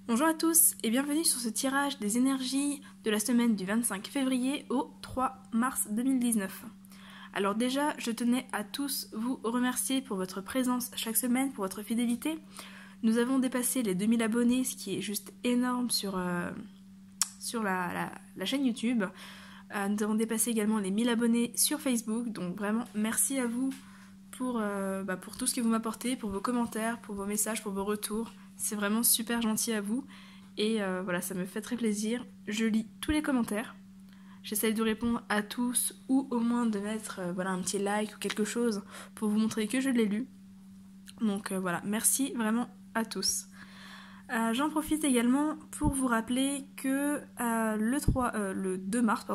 Bonjour à tous et bienvenue sur ce tirage des énergies de la semaine du 25 février au 3 mars 2019. Alors déjà, je tenais à tous vous remercier pour votre présence chaque semaine, pour votre fidélité. Nous avons dépassé les 2000 abonnés, ce qui est juste énorme sur la chaîne YouTube. Nous avons dépassé également les 1000 abonnés sur Facebook, donc vraiment merci à vous pour tout ce que vous m'apportez, pour vos commentaires, pour vos messages, pour vos retours. C'est vraiment super gentil à vous et voilà, ça me fait très plaisir. Je lis tous les commentaires, j'essaye de répondre à tous ou au moins de mettre un petit like ou quelque chose pour vous montrer que je l'ai lu. Donc voilà, merci vraiment à tous. J'en profite également pour vous rappeler que le 2 mars,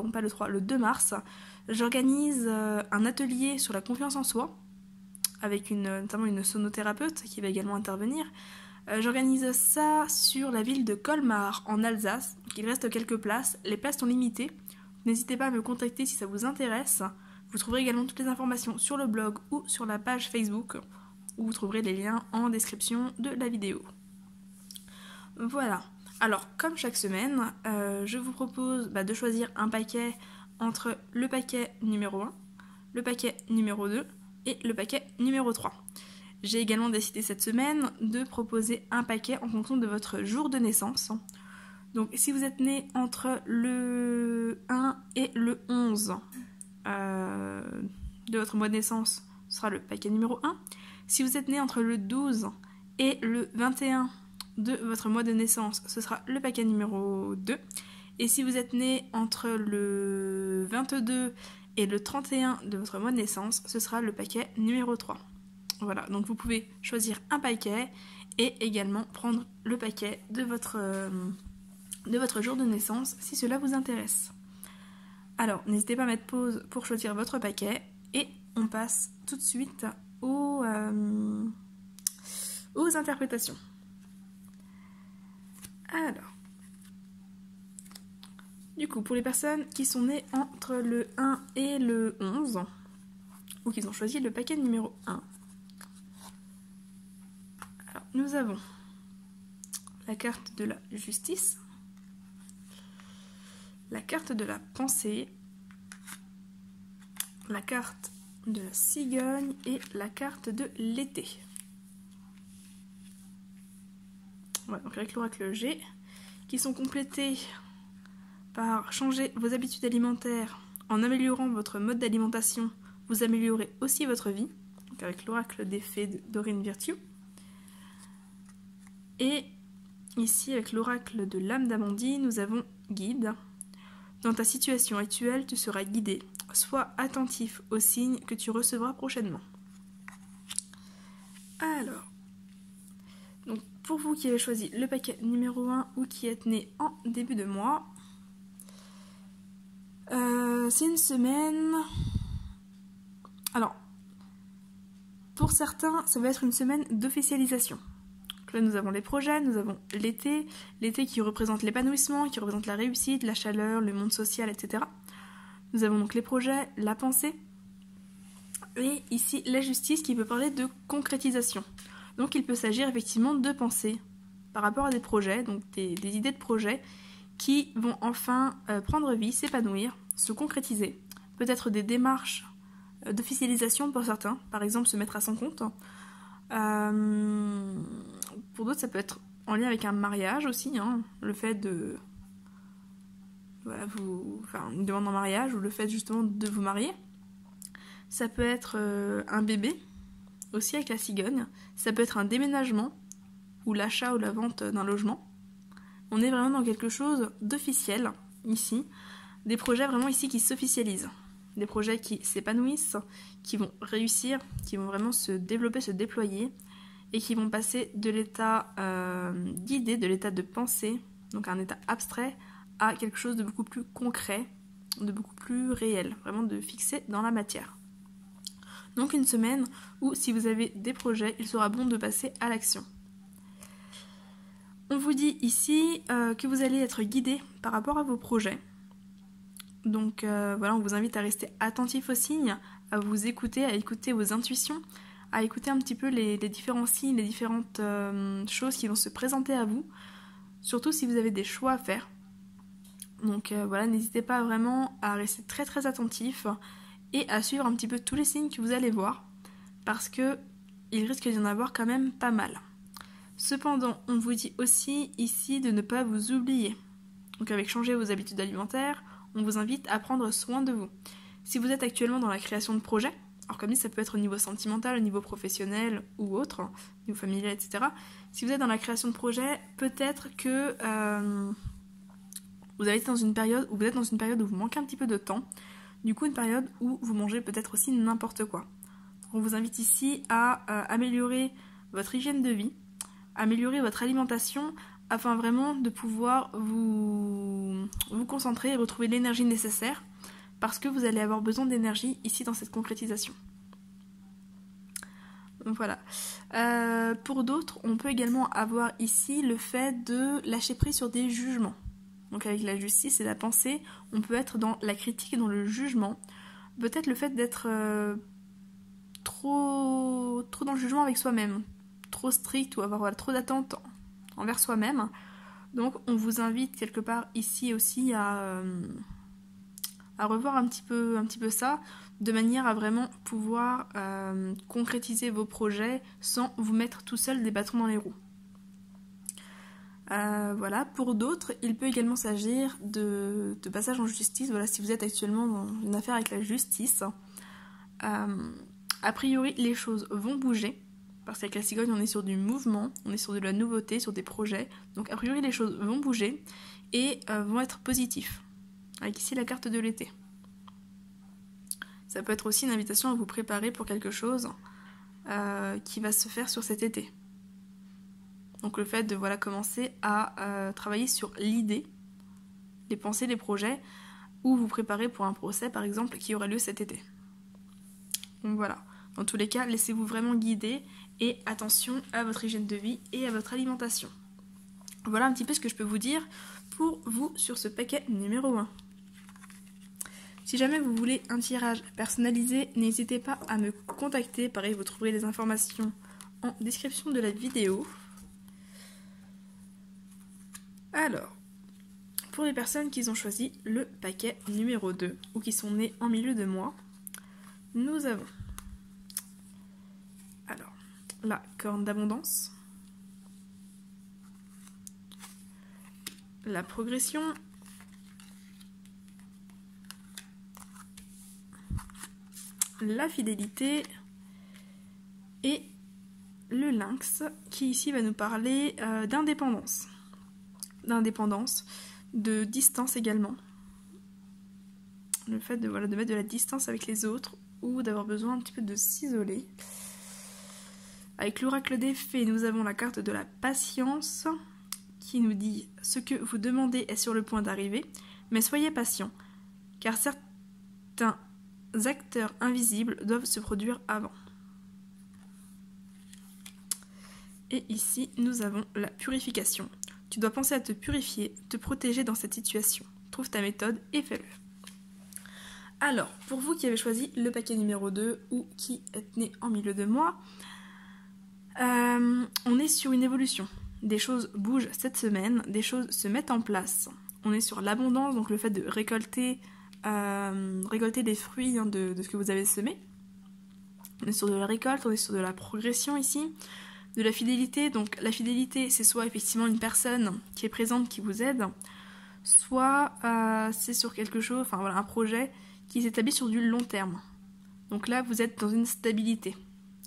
le 2 mars, j'organise un atelier sur la confiance en soi avec notamment une sonothérapeute qui va également intervenir. J'organise ça sur la ville de Colmar en Alsace. Il reste quelques places, les places sont limitées. N'hésitez pas à me contacter si ça vous intéresse. Vous trouverez également toutes les informations sur le blog ou sur la page Facebook où vous trouverez les liens en description de la vidéo. Voilà, alors comme chaque semaine, je vous propose de choisir un paquet entre le paquet numéro 1, le paquet numéro 2 et le paquet numéro 3. J'ai également décidé cette semaine de proposer un paquet en fonction de votre jour de naissance. Donc si vous êtes né entre le 1 et le 11 de votre mois de naissance, ce sera le paquet numéro 1. Si vous êtes né entre le 12 et le 21 de votre mois de naissance, ce sera le paquet numéro 2. Et si vous êtes né entre le 22 et le 31 de votre mois de naissance, ce sera le paquet numéro 3. Voilà, donc vous pouvez choisir un paquet et également prendre le paquet de votre jour de naissance si cela vous intéresse. Alors, n'hésitez pas à mettre pause pour choisir votre paquet et on passe tout de suite aux interprétations. Alors, du coup, pour les personnes qui sont nées entre le 1 et le 11, ou qui ont choisi le paquet numéro 1, alors, nous avons la carte de la justice, la carte de la pensée, la carte de la cigogne et la carte de l'été. Voilà, donc avec l'oracle G, qui sont complétés par changer vos habitudes alimentaires en améliorant votre mode d'alimentation, vous améliorez aussi votre vie, donc avec l'oracle des fées de Doreen Virtue. Et ici, avec l'oracle de l'âme d'Amandine, nous avons guide. Dans ta situation actuelle, tu seras guidé. Sois attentif aux signes que tu recevras prochainement. Alors, donc pour vous qui avez choisi le paquet numéro 1 ou qui êtes né en début de mois, c'est une semaine... Alors, pour certains, ça va être une semaine d'officialisation. Là, nous avons les projets, nous avons l'été qui représente l'épanouissement, qui représente la réussite, la chaleur, le monde social, etc. Nous avons donc les projets, la pensée, et ici la justice qui peut parler de concrétisation. Donc il peut s'agir effectivement de pensées par rapport à des projets, donc des idées de projets qui vont enfin prendre vie, s'épanouir, se concrétiser. Peut-être des démarches d'officialisation pour certains, par exemple se mettre à son compte. Pour d'autres, ça peut être en lien avec un mariage aussi, le fait de... une demande en mariage ou le fait justement de vous marier. Ça peut être un bébé, aussi avec la cigogne. Ça peut être un déménagement ou l'achat ou la vente d'un logement. On est vraiment dans quelque chose d'officiel, ici. Des projets vraiment ici qui s'officialisent. Des projets qui s'épanouissent, qui vont réussir, qui vont vraiment se développer, se déployer, et qui vont passer de l'état d'idée, de l'état de pensée, donc un état abstrait, à quelque chose de beaucoup plus concret, de beaucoup plus réel, vraiment de fixé dans la matière. Donc une semaine où, si vous avez des projets, il sera bon de passer à l'action. On vous dit ici que vous allez être guidé par rapport à vos projets. Donc on vous invite à rester attentif aux signes, à vous écouter, à écouter vos intuitions, à écouter un petit peu les différents signes, les différentes choses qui vont se présenter à vous. surtout si vous avez des choix à faire. Donc voilà, n'hésitez pas vraiment à rester très très attentif et à suivre un petit peu tous les signes que vous allez voir, parce que il risque d'y en avoir quand même pas mal. Cependant, on vous dit aussi ici de ne pas vous oublier. Donc avec changer vos habitudes alimentaires, on vous invite à prendre soin de vous. Si vous êtes actuellement dans la création de projets, alors comme dit, ça peut être au niveau sentimental, au niveau professionnel ou autre, au niveau familial, etc. Si vous êtes dans la création de projets, peut-être que vous êtes dans une période où vous manquez un petit peu de temps, du coup une période où vous mangez peut-être aussi n'importe quoi. On vous invite ici à améliorer votre hygiène de vie, améliorer votre alimentation, afin vraiment de pouvoir vous concentrer et retrouver l'énergie nécessaire, parce que vous allez avoir besoin d'énergie ici dans cette concrétisation. Donc voilà. Pour d'autres, on peut également avoir ici le fait de lâcher prise sur des jugements. Donc avec la justice et la pensée, on peut être dans la critique et dans le jugement. Peut-être le fait d'être trop dans le jugement avec soi-même, trop strict ou avoir trop d'attentes envers soi-même. Donc on vous invite quelque part ici aussi à revoir un petit peu ça, de manière à vraiment pouvoir concrétiser vos projets sans vous mettre tout seul des bâtons dans les roues. Voilà. Pour d'autres, il peut également s'agir de passage en justice. Voilà, si vous êtes actuellement dans une affaire avec la justice, a priori les choses vont bouger, parce qu'avec la cigogne on est sur du mouvement, on est sur de la nouveauté, sur des projets, donc a priori les choses vont bouger et vont être positifs, avec ici la carte de l'été. Ça peut être aussi une invitation à vous préparer pour quelque chose qui va se faire sur cet été. Donc le fait de commencer à travailler sur l'idée, les pensées, les projets, ou vous préparer pour un procès par exemple qui aura lieu cet été. Donc voilà, dans tous les cas, laissez-vous vraiment guider et attention à votre hygiène de vie et à votre alimentation. Voilà un petit peu ce que je peux vous dire pour vous sur ce paquet numéro 1. Si jamais vous voulez un tirage personnalisé, n'hésitez pas à me contacter. Pareil, vous trouverez les informations en description de la vidéo. Alors, pour les personnes qui ont choisi le paquet numéro 2 ou qui sont nées en milieu de mois, nous avons alors la corne d'abondance, la progression, la fidélité et le lynx qui ici va nous parler d'indépendance. De distance également. Le fait de mettre de la distance avec les autres ou d'avoir besoin un petit peu de s'isoler. Avec l'oracle des fées, nous avons la carte de la patience qui nous dit « Ce que vous demandez est sur le point d'arriver, mais soyez patient, car certains acteurs invisibles doivent se produire avant. » Et ici, nous avons la purification. Tu dois penser à te purifier, te protéger dans cette situation. Trouve ta méthode et fais-le. Alors, pour vous qui avez choisi le paquet numéro 2 ou qui êtes né en milieu de mois, on est sur une évolution. Des choses bougent cette semaine, des choses se mettent en place. On est sur l'abondance, donc le fait de récolter les fruits de ce que vous avez semé. On est sur de la récolte, on est sur de la progression ici. De la fidélité, donc la fidélité c'est soit effectivement une personne qui est présente, qui vous aide, soit c'est sur quelque chose, un projet qui s'établit sur du long terme. Donc là vous êtes dans une stabilité,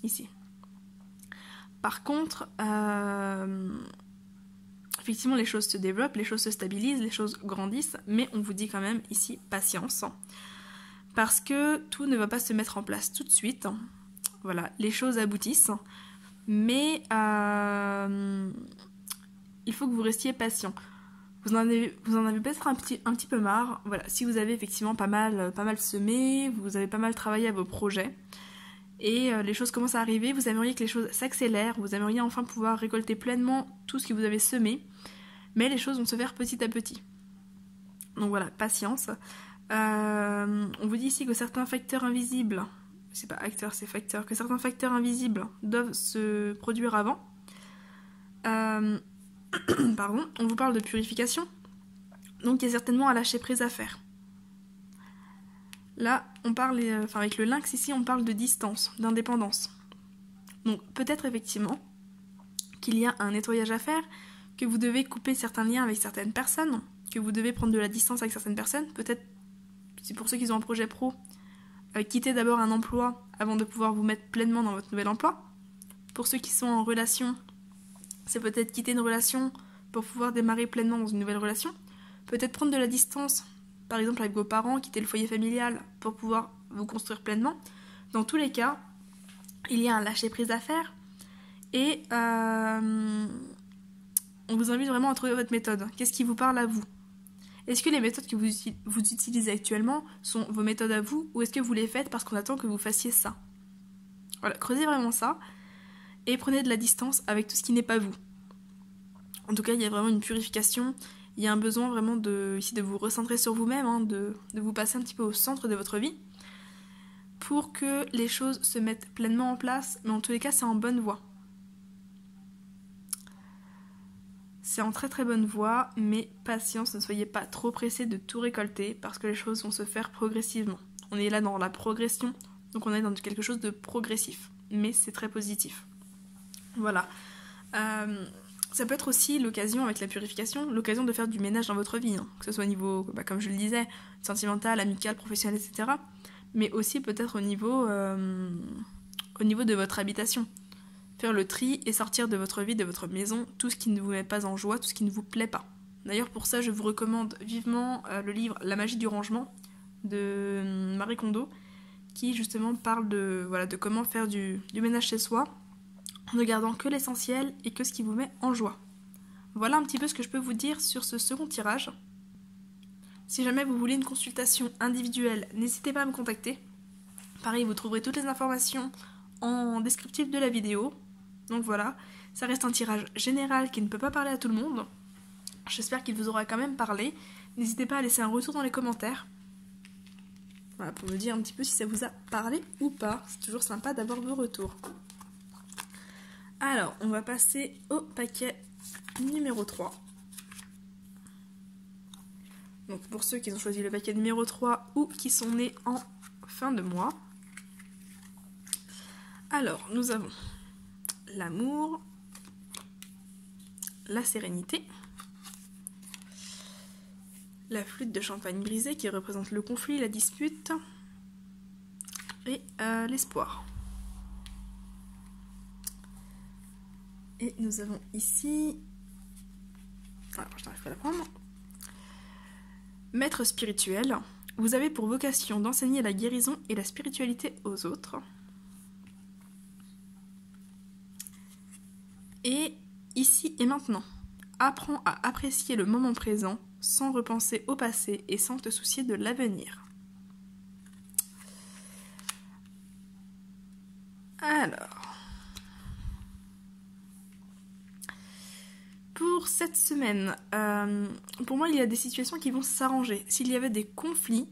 ici. Par contre, effectivement les choses se développent, les choses se stabilisent, les choses grandissent, mais on vous dit quand même ici patience, parce que tout ne va pas se mettre en place tout de suite. Voilà, les choses aboutissent. Mais il faut que vous restiez patient. Vous en avez peut-être un petit peu marre. Voilà, si vous avez effectivement pas mal semé, vous avez pas mal travaillé à vos projets, et les choses commencent à arriver, vous aimeriez que les choses s'accélèrent, vous aimeriez enfin pouvoir récolter pleinement tout ce que vous avez semé, mais les choses vont se faire petit à petit. Donc voilà, patience. On vous dit ici que certains facteurs invisibles, c'est pas acteurs, c'est facteurs, que certains facteurs invisibles doivent se produire avant. pardon, on vous parle de purification. Donc il y a certainement à lâcher prise à faire. Là, on parle, avec le lynx ici, on parle de distance, d'indépendance. Donc peut-être effectivement qu'il y a un nettoyage à faire, que vous devez couper certains liens avec certaines personnes, que vous devez prendre de la distance avec certaines personnes. Peut-être, c'est pour ceux qui ont un projet pro, quitter d'abord un emploi avant de pouvoir vous mettre pleinement dans votre nouvel emploi. Pour ceux qui sont en relation, c'est peut-être quitter une relation pour pouvoir démarrer pleinement dans une nouvelle relation. Peut-être prendre de la distance, par exemple avec vos parents, quitter le foyer familial pour pouvoir vous construire pleinement. Dans tous les cas, il y a un lâcher-prise à faire et on vous invite vraiment à trouver votre méthode. Qu'est-ce qui vous parle à vous? Est-ce que les méthodes que vous utilisez actuellement sont vos méthodes à vous ou est-ce que vous les faites parce qu'on attend que vous fassiez ça? Voilà, creusez vraiment ça et prenez de la distance avec tout ce qui n'est pas vous. En tout cas, il y a vraiment une purification. Il y a un besoin vraiment ici de vous recentrer sur vous-même, hein, de vous passer un petit peu au centre de votre vie pour que les choses se mettent pleinement en place, mais en tous les cas, c'est en bonne voie. C'est en très très bonne voie, mais patience, ne soyez pas trop pressés de tout récolter parce que les choses vont se faire progressivement. On est là dans la progression, donc on est dans quelque chose de progressif, mais c'est très positif. Voilà. Ça peut être aussi l'occasion, avec la purification, l'occasion de faire du ménage dans votre vie, hein, que ce soit au niveau, comme je le disais, sentimental, amical, professionnel, etc. Mais aussi peut-être au niveau de votre habitation. Faire le tri et sortir de votre vie, de votre maison, tout ce qui ne vous met pas en joie, tout ce qui ne vous plaît pas. D'ailleurs, pour ça, je vous recommande vivement le livre La magie du rangement de Marie Kondo, qui justement parle de comment faire du ménage chez soi, en ne gardant que l'essentiel et que ce qui vous met en joie. Voilà un petit peu ce que je peux vous dire sur ce second tirage. Si jamais vous voulez une consultation individuelle, n'hésitez pas à me contacter. Pareil, vous trouverez toutes les informations en descriptif de la vidéo. Donc voilà, ça reste un tirage général qui ne peut pas parler à tout le monde. J'espère qu'il vous aura quand même parlé. N'hésitez pas à laisser un retour dans les commentaires. Voilà, pour me dire un petit peu si ça vous a parlé ou pas. C'est toujours sympa d'avoir vos retours. Alors, on va passer au paquet numéro 3. Donc pour ceux qui ont choisi le paquet numéro 3 ou qui sont nés en fin de mois. Alors, nous avons l'amour, la sérénité, la flûte de champagne brisée qui représente le conflit, la dispute et l'espoir. Et nous avons ici, alors je n'arrive pas à la prendre, maître spirituel, vous avez pour vocation d'enseigner la guérison et la spiritualité aux autres. Et ici et maintenant, apprends à apprécier le moment présent sans repenser au passé et sans te soucier de l'avenir. Alors, pour cette semaine, pour moi il y a des situations qui vont s'arranger. S'il y avait des conflits,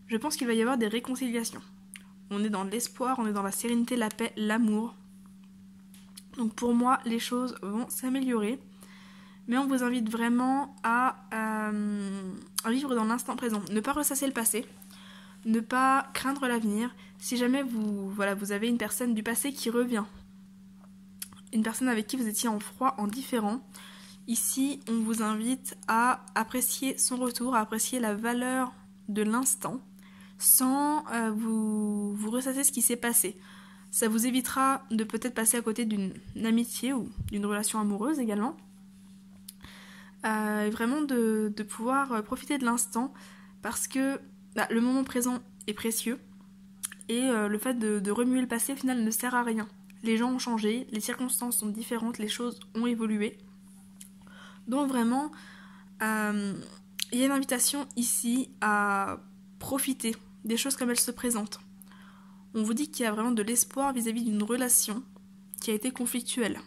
je pense qu'il va y avoir des réconciliations. On est dans l'espoir, on est dans la sérénité, la paix, l'amour. Donc pour moi, les choses vont s'améliorer. Mais on vous invite vraiment à vivre dans l'instant présent. Ne pas ressasser le passé. Ne pas craindre l'avenir. Si jamais vous avez une personne du passé qui revient. Une personne avec qui vous étiez en froid, en différent. Ici, on vous invite à apprécier son retour, à apprécier la valeur de l'instant. Sans vous ressasser ce qui s'est passé. Ça vous évitera de peut-être passer à côté d'une amitié ou d'une relation amoureuse également. Et vraiment de pouvoir profiter de l'instant parce que le moment présent est précieux et le fait de remuer le passé au final ne sert à rien. Les gens ont changé, les circonstances sont différentes, les choses ont évolué. Donc vraiment, il y a une invitation ici à profiter des choses comme elles se présentent. On vous dit qu'il y a vraiment de l'espoir vis-à-vis d'une relation qui a été conflictuelle.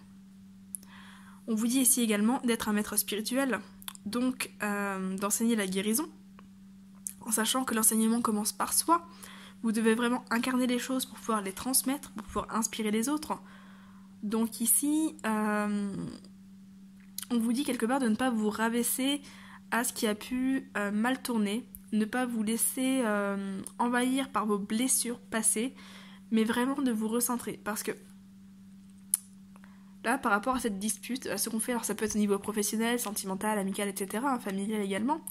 On vous dit ici également d'être un maître spirituel, donc d'enseigner la guérison, en sachant que l'enseignement commence par soi. Vous devez vraiment incarner les choses pour pouvoir les transmettre, pour pouvoir inspirer les autres. Donc ici, on vous dit quelque part de ne pas vous rabaisser à ce qui a pu mal tourner, ne pas vous laisser envahir par vos blessures passées, mais vraiment de vous recentrer. Parce que là, par rapport à cette dispute, à ce qu'on fait, alors ça peut être au niveau professionnel, sentimental, amical, etc., familial également,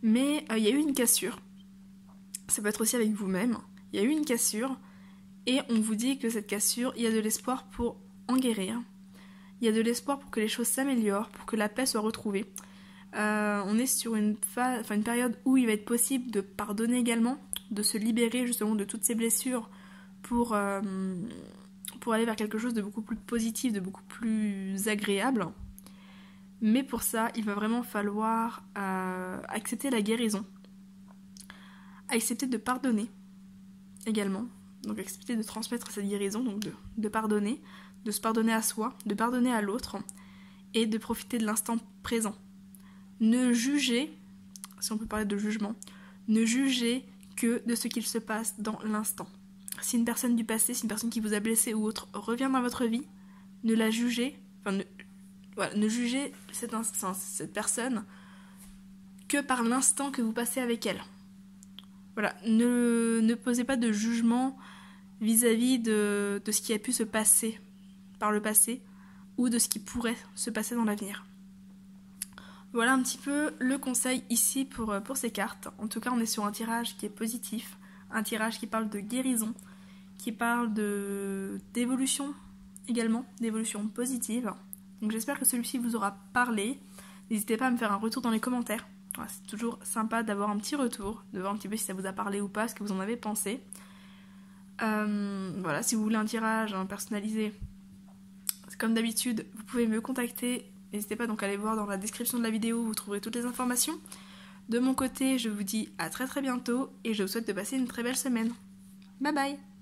mais il y a eu une cassure. Ça peut être aussi avec vous-même. Il y a eu une cassure, et on vous dit que cette cassure, il y a de l'espoir pour en guérir. Il y a de l'espoir pour que les choses s'améliorent, pour que la paix soit retrouvée. On est sur une période où il va être possible de pardonner également, de se libérer justement de toutes ces blessures pour aller vers quelque chose de beaucoup plus positif, de beaucoup plus agréable. Mais pour ça, il va vraiment falloir accepter la guérison, accepter de pardonner également, donc accepter de transmettre cette guérison, donc de pardonner, de se pardonner à soi, de pardonner à l'autre, et de profiter de l'instant présent. Ne jugez, si on peut parler de jugement, ne jugez que de ce qu'il se passe dans l'instant. Si une personne du passé, si une personne qui vous a blessé ou autre revient dans votre vie, ne la jugez, ne jugez cette personne que par l'instant que vous passez avec elle. Voilà, ne posez pas de jugement vis-à-vis de ce qui a pu se passer par le passé ou de ce qui pourrait se passer dans l'avenir. Voilà un petit peu le conseil ici pour ces cartes. En tout cas, on est sur un tirage qui est positif, un tirage qui parle de guérison, qui parle d'évolution également, d'évolution positive. Donc j'espère que celui-ci vous aura parlé. N'hésitez pas à me faire un retour dans les commentaires. Voilà, c'est toujours sympa d'avoir un petit retour, de voir un petit peu si ça vous a parlé ou pas, ce que vous en avez pensé. Voilà, si vous voulez un tirage personnalisé, comme d'habitude, vous pouvez me contacter. N'hésitez pas donc à aller voir dans la description de la vidéo, vous trouverez toutes les informations. De mon côté, je vous dis à très très bientôt et je vous souhaite de passer une très belle semaine. Bye bye!